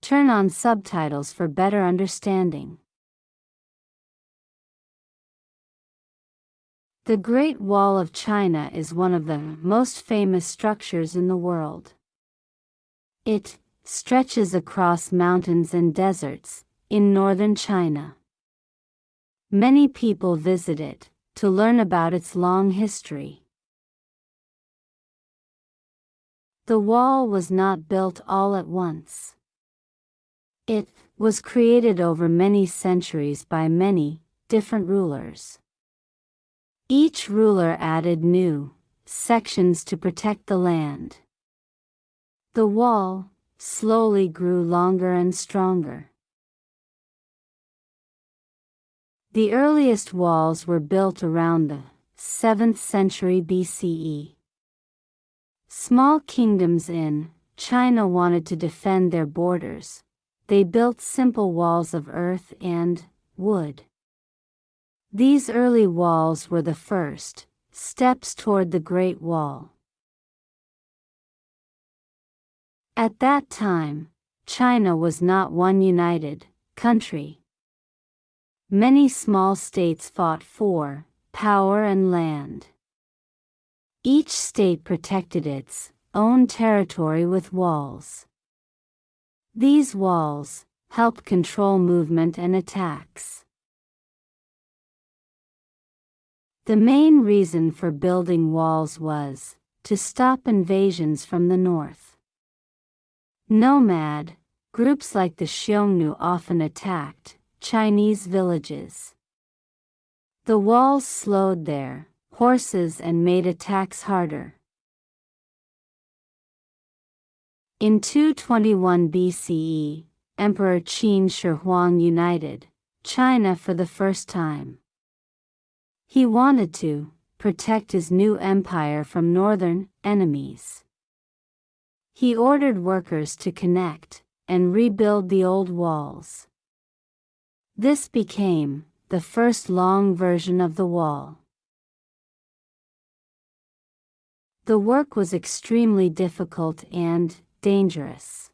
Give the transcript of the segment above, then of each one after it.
Turn on subtitles for better understanding. The Great Wall of China is one of the most famous structures in the world. It stretches across mountains and deserts in northern China. Many people visit it to learn about its long history. The wall was not built all at once. It was created over many centuries by many different rulers. Each ruler added new sections to protect the land. The wall slowly grew longer and stronger. The earliest walls were built around the 7th century BCE. Small kingdoms in China wanted to defend their borders. They built simple walls of earth and wood. These early walls were the first steps toward the Great Wall. At that time, China was not one united country. Many small states fought for power and land. Each state protected its own territory with walls. These walls helped control movement and attacks. The main reason for building walls was to stop invasions from the north. Nomad groups like the Xiongnu often attacked Chinese villages. The walls slowed their horses and made attacks harder. In 221 BCE, Emperor Qin Shi Huang united China for the first time. He wanted to protect his new empire from northern enemies. He ordered workers to connect and rebuild the old walls. This became the first long version of the wall. The work was extremely difficult and dangerous.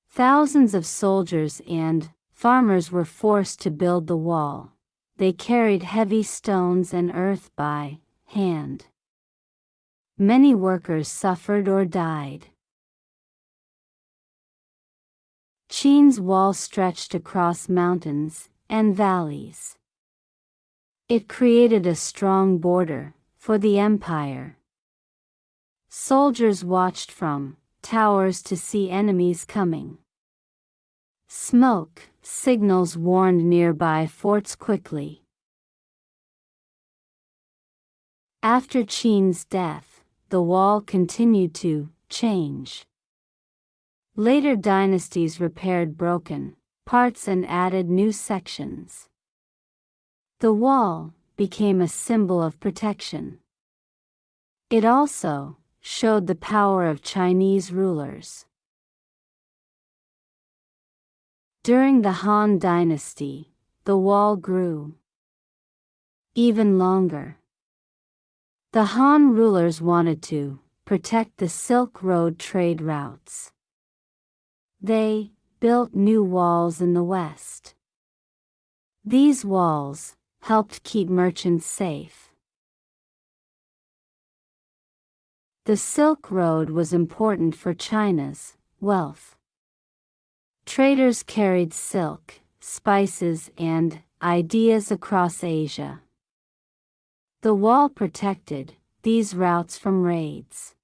Thousands of soldiers and farmers were forced to build the wall. They carried heavy stones and earth by hand. Many workers suffered or died. Qin's wall stretched across mountains and valleys. It created a strong border for the empire. Soldiers watched from towers to see enemies coming. Smoke signals warned nearby forts quickly. After Qin's death, the wall continued to change. Later dynasties repaired broken parts and added new sections. The wall became a symbol of protection. It also showed the power of Chinese rulers. During the Han Dynasty, the wall grew even longer. The Han rulers wanted to protect the Silk Road trade routes. They built new walls in the west. These walls helped keep merchants safe. The Silk Road was important for China's wealth. Traders carried silk, spices, and ideas across Asia. The wall protected these routes from raids.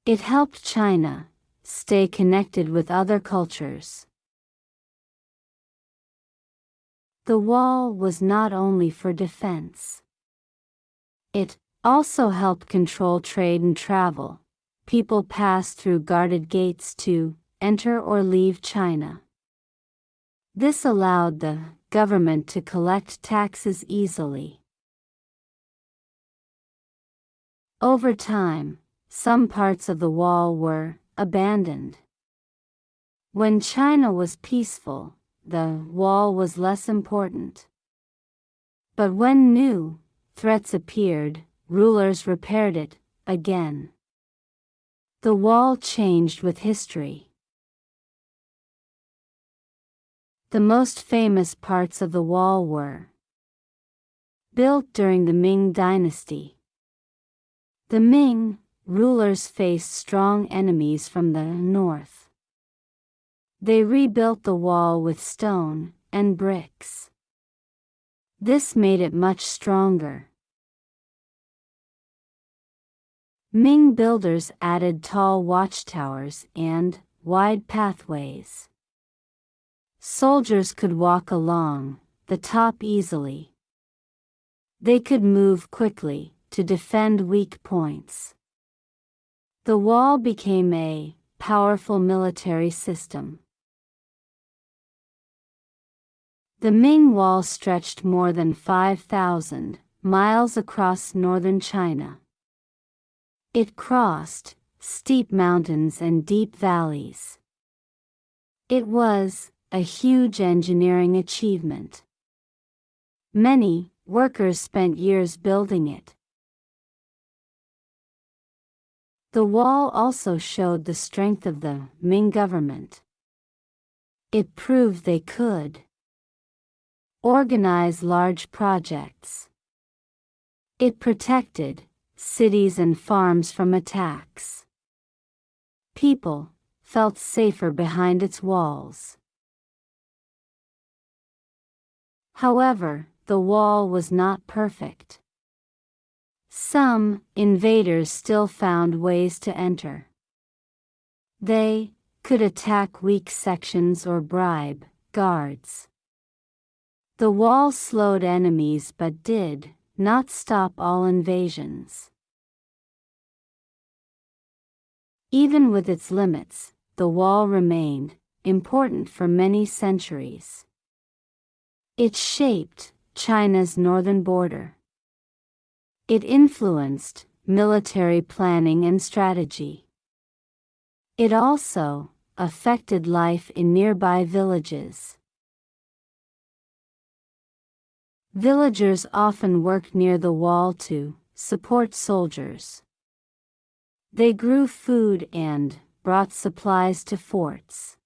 It helped China stay connected with other cultures. The wall was not only for defense. It also helped control trade and travel. People passed through guarded gates to enter or leave China. This allowed the government to collect taxes easily. Over time, some parts of the wall were abandoned. When China was peaceful, the wall was less important. But when new threats appeared, rulers repaired it again. The wall changed with history. The most famous parts of the wall were built during the Ming Dynasty. The Ming rulers faced strong enemies from the north. They rebuilt the wall with stone and bricks. This made it much stronger. Ming builders added tall watchtowers and wide pathways. Soldiers could walk along the top easily. They could move quickly to defend weak points. The wall became a powerful military system. The Ming Wall stretched more than 5,000 miles across northern China. It crossed steep mountains and deep valleys. It was a huge engineering achievement. Many workers spent years building it. The wall also showed the strength of the Ming government. It proved they could organize large projects. It protected cities and farms from attacks. People felt safer behind its walls. However, the wall was not perfect. Some invaders still found ways to enter. They could attack weak sections or bribe guards. The wall slowed enemies but did not stop all invasions. Even with its limits, the wall remained important for many centuries. It shaped China's northern border. It influenced military planning and strategy. It also affected life in nearby villages. Villagers often worked near the wall to support soldiers. They grew food and brought supplies to forts.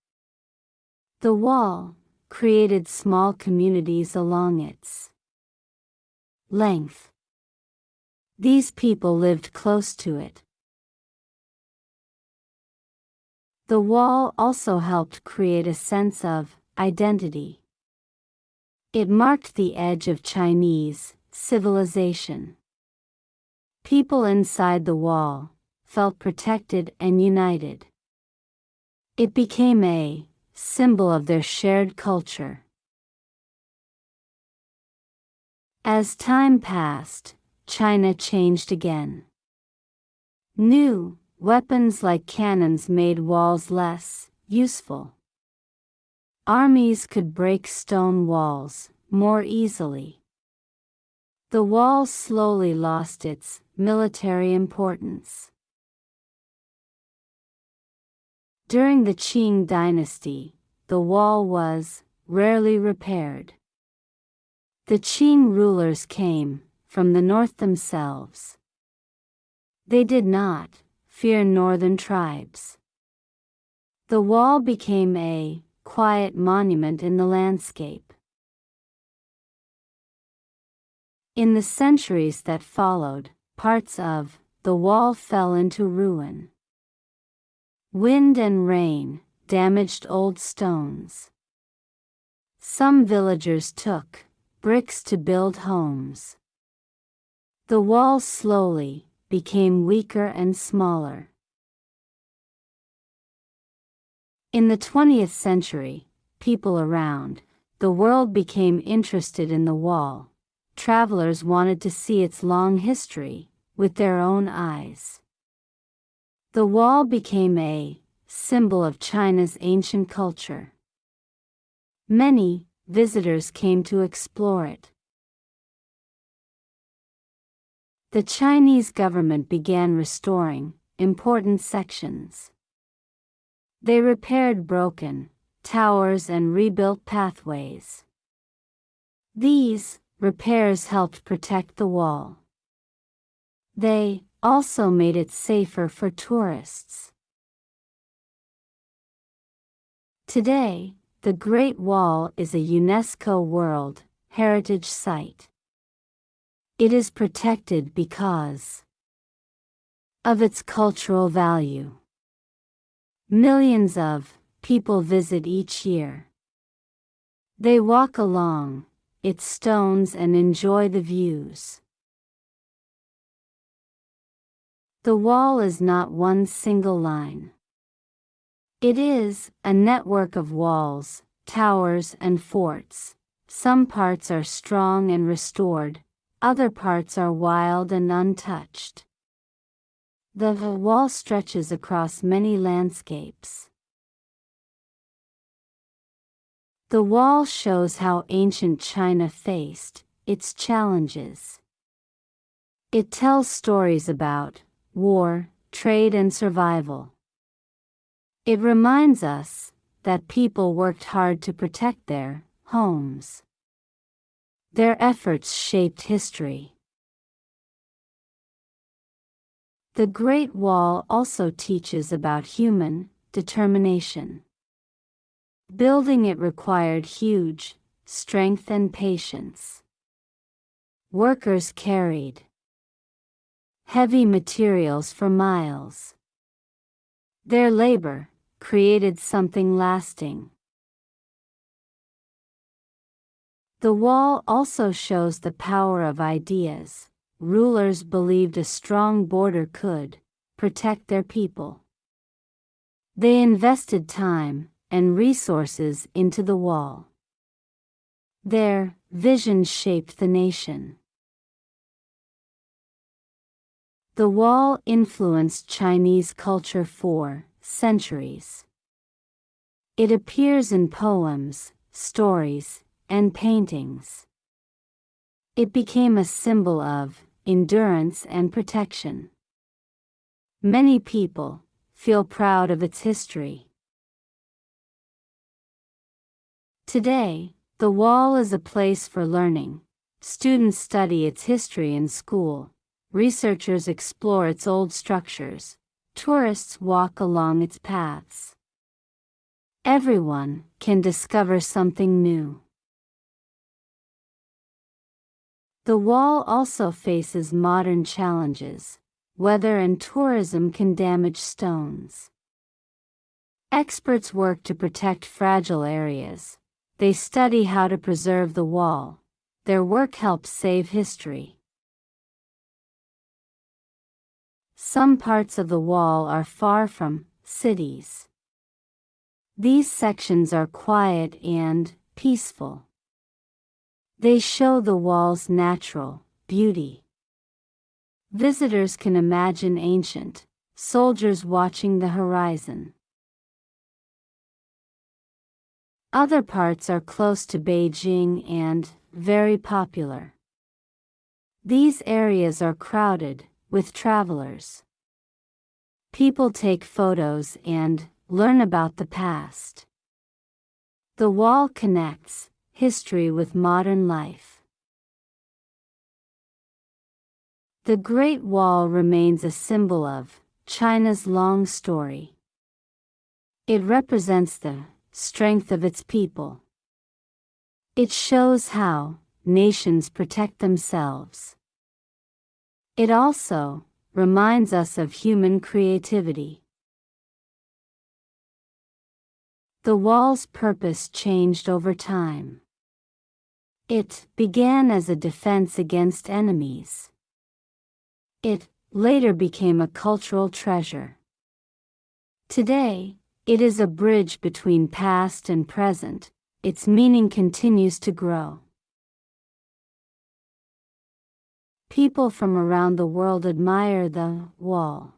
The wall created small communities along its length. These people lived close to it. The wall also helped create a sense of identity. It marked the edge of Chinese civilization. People inside the wall felt protected and united. It became a symbol of their shared culture. As time passed, China changed again. New weapons like cannons made walls less useful. Armies could break stone walls more easily. The wall slowly lost its military importance. During the Qing dynasty, the wall was rarely repaired. The Qing rulers came from the north themselves. They did not fear northern tribes. The wall became a quiet monument in the landscape. In the centuries that followed, parts of the wall fell into ruin. Wind and rain damaged old stones. Some villagers took bricks to build homes. The wall slowly became weaker and smaller. In the 20th century, people around the world became interested in the wall. Travelers wanted to see its long history with their own eyes. The wall became a symbol of China's ancient culture. Many visitors came to explore it. The Chinese government began restoring important sections. They repaired broken towers and rebuilt pathways. These repairs helped protect the wall. They also made it safer for tourists. Today, The Great Wall is a UNESCO World Heritage Site. It is protected because of its cultural value. Millions of people visit each year. They walk along its stones and enjoy the views. The wall is not one single line. It is a network of walls, towers, and forts. Some parts are strong and restored, other parts are wild and untouched. The wall stretches across many landscapes. The wall shows how ancient China faced its challenges. It tells stories about war, trade, and survival. It reminds us that people worked hard to protect their homes. Their efforts shaped history. The Great Wall also teaches about human determination. Building it required huge strength and patience. Workers carried heavy materials for miles. Their labor created something lasting. The wall also shows the power of ideas. Rulers believed a strong border could protect their people. They invested time and resources into the wall. Their vision shaped the nation. The wall influenced Chinese culture for centuries. It appears in poems, stories, and paintings. It became a symbol of endurance and protection. Many people feel proud of its history. Today, the wall is a place for learning. Students study its history in school. Researchers explore its old structures. Tourists walk along its paths. Everyone can discover something new. The wall also faces modern challenges. Weather and tourism can damage stones. Experts work to protect fragile areas. They study how to preserve the wall. Their work helps save history. Some parts of the wall are far from cities. These sections are quiet and peaceful. They show the wall's natural beauty. Visitors can imagine ancient soldiers watching the horizon. Other parts are close to Beijing and very popular. These areas are crowded with travelers. People take photos and learn about the past. The wall connects history with modern life. The Great Wall remains a symbol of China's long story. It represents the strength of its people. It shows how nations protect themselves. It also reminds us of human creativity. The wall's purpose changed over time. It began as a defense against enemies. It later became a cultural treasure. Today, it is a bridge between past and present. Its meaning continues to grow. People from around the world admire the wall.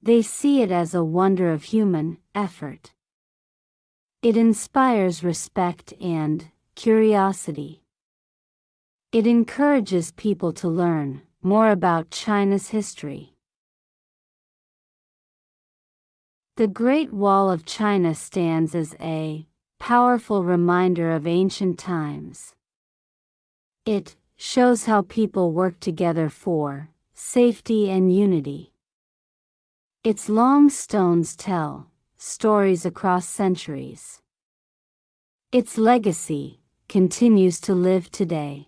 They see it as a wonder of human effort. It inspires respect and curiosity. It encourages people to learn more about China's history. The Great Wall of China stands as a powerful reminder of ancient times. It shows how people work together for safety and unity. Its long stones tell stories across centuries. Its legacy continues to live today.